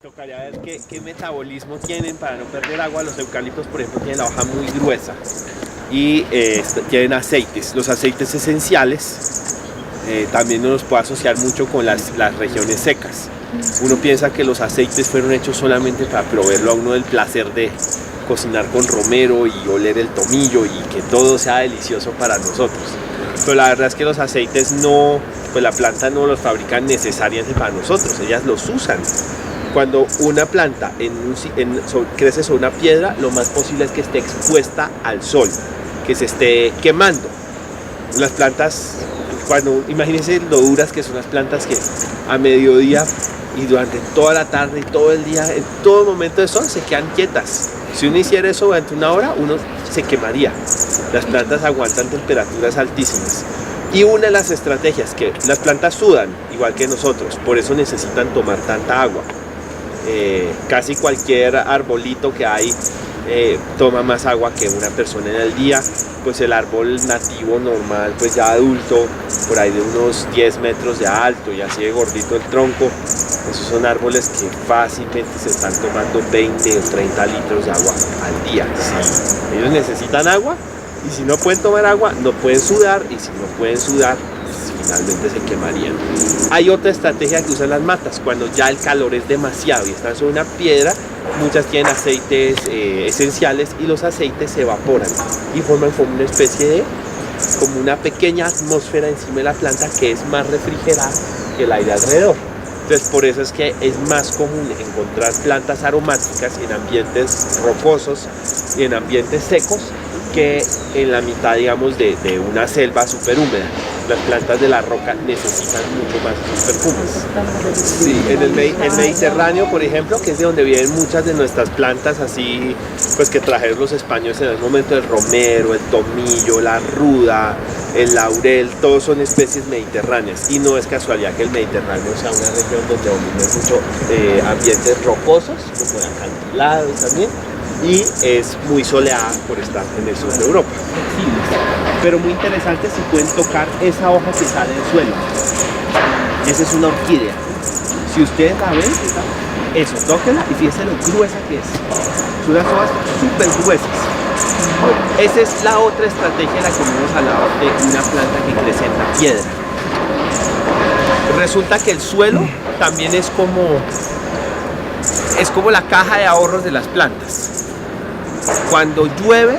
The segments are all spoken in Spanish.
Tocaría ver qué metabolismo tienen para no perder agua. Los eucaliptos, por ejemplo, tienen la hoja muy gruesa y tienen aceites. Los aceites esenciales también uno los puede asociar mucho con las regiones secas. Uno piensa que los aceites fueron hechos solamente para proveerlo a uno del placer de cocinar con romero y oler el tomillo y que todo sea delicioso para nosotros. Pero la verdad es que los aceites no, pues la planta no los fabrica necesariamente para nosotros, ellas los usan. Cuando una planta crece sobre una piedra, lo más posible es que esté expuesta al sol, que se esté quemando. Las plantas, imagínense lo duras que son las plantas que a mediodía y durante toda la tarde y todo el día, en todo momento de sol, se quedan quietas. Si uno hiciera eso durante una hora, uno se quemaría. Las plantas aguantan temperaturas altísimas. Y una de las estrategias que las plantas sudan, igual que nosotros, por eso necesitan tomar tanta agua. Casi cualquier arbolito que hay toma más agua que una persona en el día. Pues el árbol nativo normal, pues ya adulto, por ahí de unos 10 metros de alto y así de gordito el tronco, esos son árboles que fácilmente se están tomando 20 o 30 litros de agua al día. Sí, ellos necesitan agua y si no pueden tomar agua, no pueden sudar, y si no pueden sudar, finalmente se quemarían. Hay otra estrategia que usan las matas, cuando ya el calor es demasiado y están sobre una piedra, muchas tienen aceites esenciales y los aceites se evaporan y forman como una especie de, como una pequeña atmósfera encima de la planta que es más refrigerada que el aire alrededor. Entonces por eso es que es más común encontrar plantas aromáticas en ambientes rocosos y en ambientes secos que en la mitad, digamos, de una selva súper húmeda. Las plantas de la roca necesitan mucho más esos perfumes. Sí, en el Mediterráneo, por ejemplo, que es de donde vienen muchas de nuestras plantas así, pues que trajeron los españoles en el momento, el romero, el tomillo, la ruda, el laurel, todos son especies mediterráneas. Y no es casualidad que el Mediterráneo sea una región donde domina mucho ambientes rocosos, como de acantilados también, y es muy soleada por estar en el sur de Europa. Pero muy interesante si pueden tocar esa hoja que sale del suelo. Esa es una orquídea. Si ustedes la ven, eso, tóquenla y fíjense lo gruesa que es. Son unas hojas súper gruesas. Esa es la otra estrategia de la que hemos hablado de una planta que crece en la piedra. Resulta que el suelo también es como la caja de ahorros de las plantas. Cuando llueve,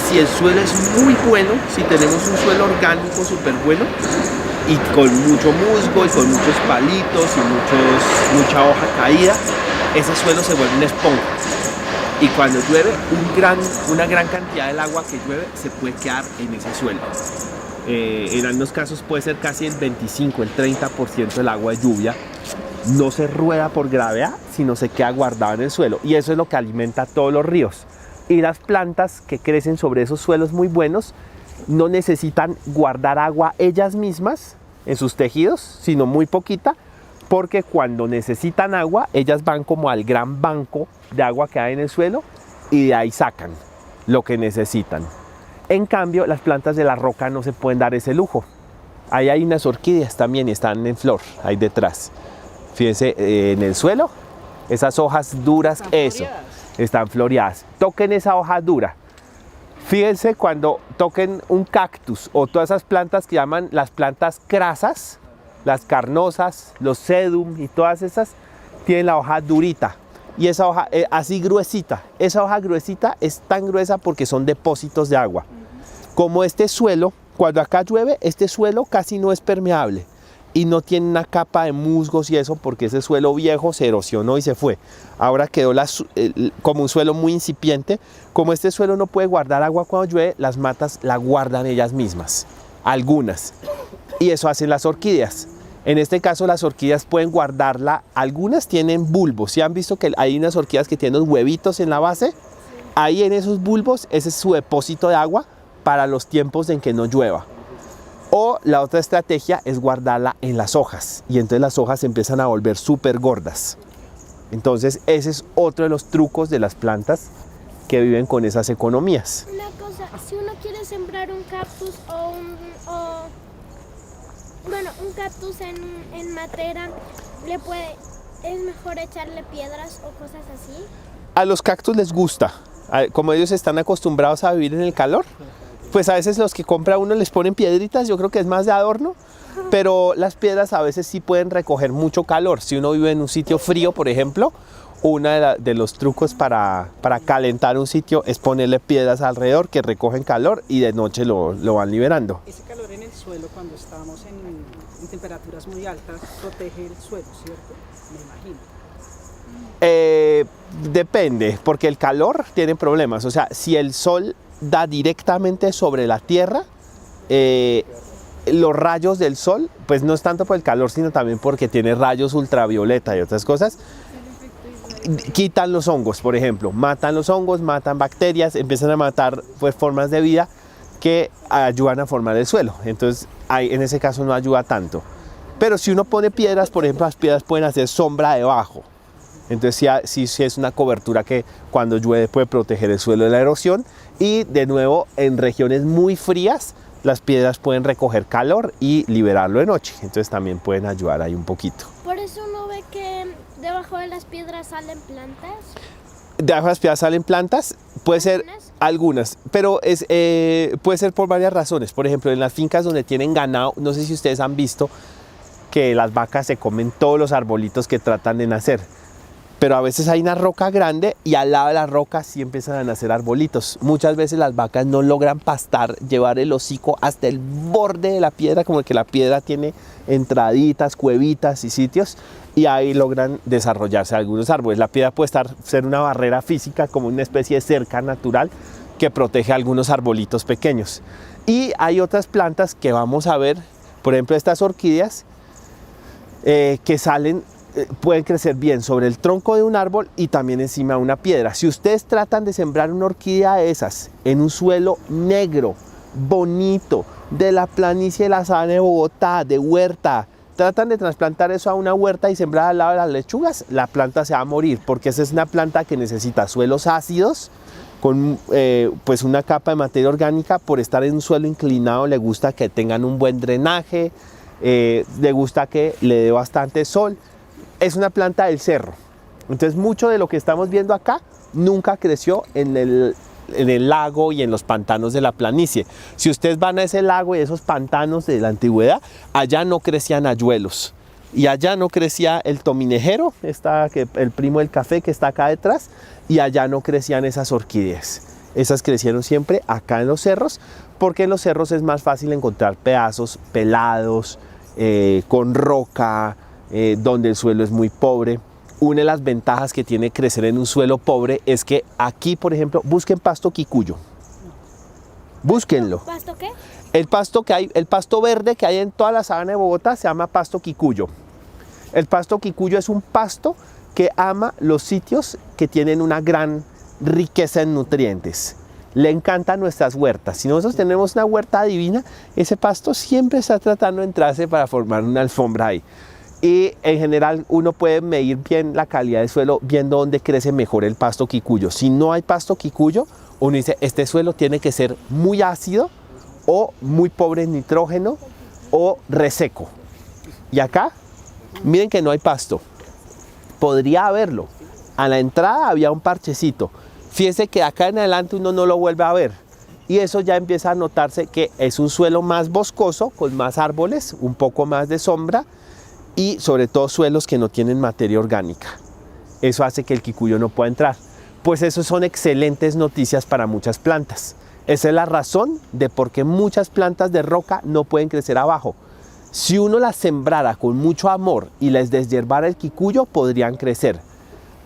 si el suelo es muy bueno, si tenemos un suelo orgánico súper bueno y con mucho musgo y con muchos palitos y mucha hoja caída, ese suelo se vuelve una esponja. Y cuando llueve, una gran cantidad del agua que llueve se puede quedar en ese suelo. En algunos casos puede ser casi el 25, el 30% del agua de lluvia. No se rueda por gravedad, sino se queda guardado en el suelo. Y eso es lo que alimenta todos los ríos. Y las plantas que crecen sobre esos suelos muy buenos no necesitan guardar agua ellas mismas en sus tejidos, sino muy poquita, porque cuando necesitan agua, ellas van como al gran banco de agua que hay en el suelo y de ahí sacan lo que necesitan. En cambio, las plantas de la roca no se pueden dar ese lujo. Ahí hay unas orquídeas también y están en flor, ahí detrás. Fíjense, en el suelo, esas hojas duras, eso. Están floreadas. Toquen esa hoja dura. Fíjense cuando toquen un cactus o todas esas plantas que llaman las plantas crasas, las carnosas, los sedum y todas esas, tienen la hoja durita. Y esa hoja así gruesita. Esa hoja gruesita es tan gruesa porque son depósitos de agua. Como este suelo, cuando acá llueve, este suelo casi no es permeable. Y no tiene una capa de musgos y eso porque ese suelo viejo se erosionó y se fue. Ahora quedó como un suelo muy incipiente. Como este suelo no puede guardar agua cuando llueve, las matas la guardan ellas mismas, algunas. Y eso hacen las orquídeas. En este caso las orquídeas pueden guardarla, algunas tienen bulbos. ¿Sí han visto que hay unas orquídeas que tienen unos huevitos en la base? Ahí en esos bulbos, ese es su depósito de agua para los tiempos en que no llueva. O la otra estrategia es guardarla en las hojas y entonces las hojas se empiezan a volver súper gordas. Entonces ese es otro de los trucos de las plantas que viven con esas economías. Una cosa, si uno quiere sembrar un cactus un cactus en matera, le puede ¿Es mejor echarle piedras o cosas así? A los cactus les gusta, como ellos están acostumbrados a vivir en el calor, pues a veces los que compra uno les ponen piedritas, yo creo que es más de adorno, pero las piedras a veces sí pueden recoger mucho calor. Si uno vive en un sitio frío, por ejemplo, uno de los trucos para calentar un sitio es ponerle piedras alrededor que recogen calor y de noche lo van liberando. Ese calor en el suelo cuando estamos en temperaturas muy altas protege el suelo, ¿cierto? Me imagino. Depende, porque el calor tiene problemas. O sea, si el sol da directamente sobre la tierra, los rayos del sol, pues no es tanto por el calor, sino también porque tiene rayos ultravioleta y otras cosas, quitan los hongos, por ejemplo, matan los hongos, matan bacterias, empiezan a matar pues formas de vida que ayudan a formar el suelo. Entonces, en ese caso no ayuda tanto. Pero si uno pone piedras, por ejemplo, las piedras pueden hacer sombra debajo. Entonces sí es una cobertura que cuando llueve puede proteger el suelo de la erosión. Y de nuevo, en regiones muy frías, las piedras pueden recoger calor y liberarlo de noche. Entonces también pueden ayudar ahí un poquito. Por eso uno ve que debajo de las piedras salen plantas. Debajo de las piedras salen plantas, puede ser algunas, pero puede ser por varias razones. Por ejemplo, en las fincas donde tienen ganado, no sé si ustedes han visto que las vacas se comen todos los arbolitos que tratan de nacer. Pero a veces hay una roca grande y al lado de la roca sí empiezan a nacer arbolitos. Muchas veces las vacas no logran pastar, llevar el hocico hasta el borde de la piedra, como que la piedra tiene entraditas, cuevitas y sitios, y ahí logran desarrollarse algunos árboles. La piedra puede ser una barrera física, como una especie de cerca natural que protege algunos arbolitos pequeños. Y hay otras plantas que vamos a ver, por ejemplo estas orquídeas, que pueden crecer bien sobre el tronco de un árbol y también encima de una piedra. Si ustedes tratan de sembrar una orquídea de esas en un suelo negro, bonito, de la planicie de la Sabana de Bogotá, de huerta, tratan de trasplantar eso a una huerta y sembrar al lado de las lechugas, la planta se va a morir, porque esa es una planta que necesita suelos ácidos, con pues una capa de materia orgánica. Por estar en un suelo inclinado le gusta que tengan un buen drenaje, le gusta que le dé bastante sol. Es una planta del cerro. Entonces mucho de lo que estamos viendo acá nunca creció en el lago y en los pantanos de la planicie. Si ustedes van a ese lago y esos pantanos de la antigüedad, allá no crecían ayuelos. Y allá no crecía el tominejero, el primo del café que está acá detrás, y allá no crecían esas orquídeas. Esas crecieron siempre acá en los cerros, porque en los cerros es más fácil encontrar pedazos pelados, con roca, donde el suelo es muy pobre. Una de las ventajas que tiene crecer en un suelo pobre es que aquí, por ejemplo, busquen pasto quicuyo. Búsquenlo. ¿Pasto qué? El pasto verde que hay en toda la sabana de Bogotá se llama pasto quicuyo. El pasto quicuyo es un pasto que ama los sitios que tienen una gran riqueza en nutrientes. Le encantan nuestras huertas. Si nosotros tenemos una huerta divina, ese pasto siempre está tratando de entrarse para formar una alfombra ahí. Y en general uno puede medir bien la calidad del suelo viendo dónde crece mejor el pasto quicuyo. Si no hay pasto quicuyo, uno dice, este suelo tiene que ser muy ácido o muy pobre en nitrógeno o reseco. Y acá, miren que no hay pasto. Podría haberlo. A la entrada había un parchecito. Fíjense que acá en adelante uno no lo vuelve a ver. Y eso ya empieza a notarse que es un suelo más boscoso, con más árboles, un poco más de sombra, y sobre todo suelos que no tienen materia orgánica. Eso hace que el quicuyo no pueda entrar. Pues eso son excelentes noticias para muchas plantas. Esa es la razón de por qué muchas plantas de roca no pueden crecer abajo. Si uno las sembrara con mucho amor y les deshiervara el quicuyo, podrían crecer.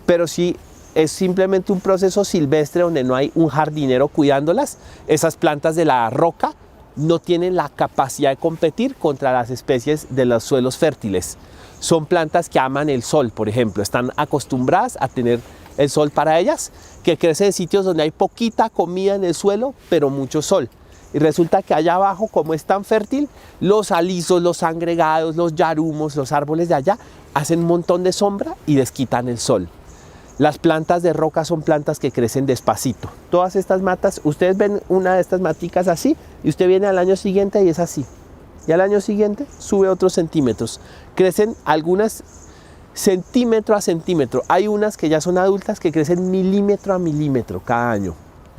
Pero si es simplemente un proceso silvestre donde no hay un jardinero cuidándolas, esas plantas de la roca no tienen la capacidad de competir contra las especies de los suelos fértiles. Son plantas que aman el sol, por ejemplo, están acostumbradas a tener el sol para ellas, que crece en sitios donde hay poquita comida en el suelo, pero mucho sol. Y resulta que allá abajo, como es tan fértil, los alisos, los sangregados, los yarumos, los árboles de allá, hacen un montón de sombra y les quitan el sol. Las plantas de roca son plantas que crecen despacito. Todas estas matas, ustedes ven una de estas maticas así, y usted viene al año siguiente y es así. Y al año siguiente sube otros centímetros. Crecen algunas centímetro a centímetro. Hay unas que ya son adultas que crecen milímetro a milímetro cada año,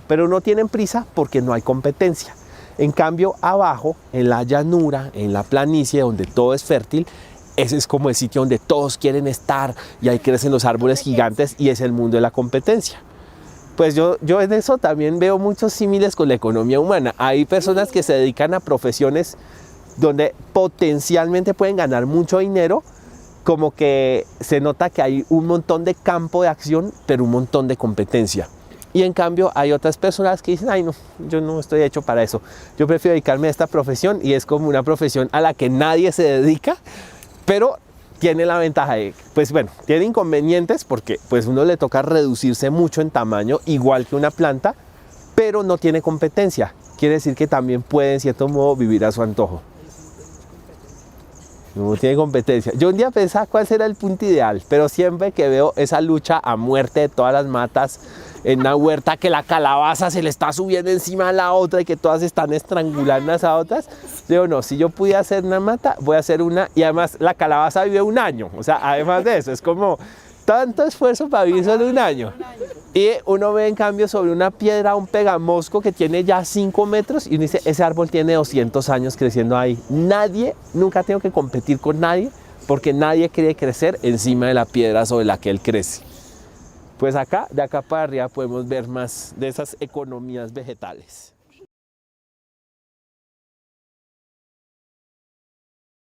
pero no tienen prisa porque no hay competencia. En cambio, abajo, en la llanura, en la planicie, donde todo es fértil, ese es como el sitio donde todos quieren estar y ahí crecen los árboles gigantes y es el mundo de la competencia. Pues yo en eso también veo muchos símiles con la economía humana. Hay personas que se dedican a profesiones donde potencialmente pueden ganar mucho dinero, como que se nota que hay un montón de campo de acción, pero un montón de competencia. Y en cambio hay otras personas que dicen, ay no, yo no estoy hecho para eso. Yo prefiero dedicarme a esta profesión y es como una profesión a la que nadie se dedica, pero tiene la ventaja de, pues bueno, tiene inconvenientes porque pues uno le toca reducirse mucho en tamaño, igual que una planta, pero no tiene competencia. Quiere decir que también puede en cierto modo vivir a su antojo. No tiene competencia. Yo un día pensaba cuál será el punto ideal, pero siempre que veo esa lucha a muerte de todas las matas en una huerta, que la calabaza se le está subiendo encima a la otra y que todas están estrangulando a otras, digo, no, si yo pudiera hacer una mata, voy a hacer una, y además la calabaza vive un año, o sea, además de eso, es como tanto esfuerzo para vivir solo un año. Y uno ve en cambio sobre una piedra un pegamosco que tiene ya 5 metros y uno dice, ese árbol tiene 200 años creciendo ahí. Nadie, nunca tengo que competir con nadie porque nadie quiere crecer encima de la piedra sobre la que él crece. Pues acá, de acá para arriba podemos ver más de esas economías vegetales.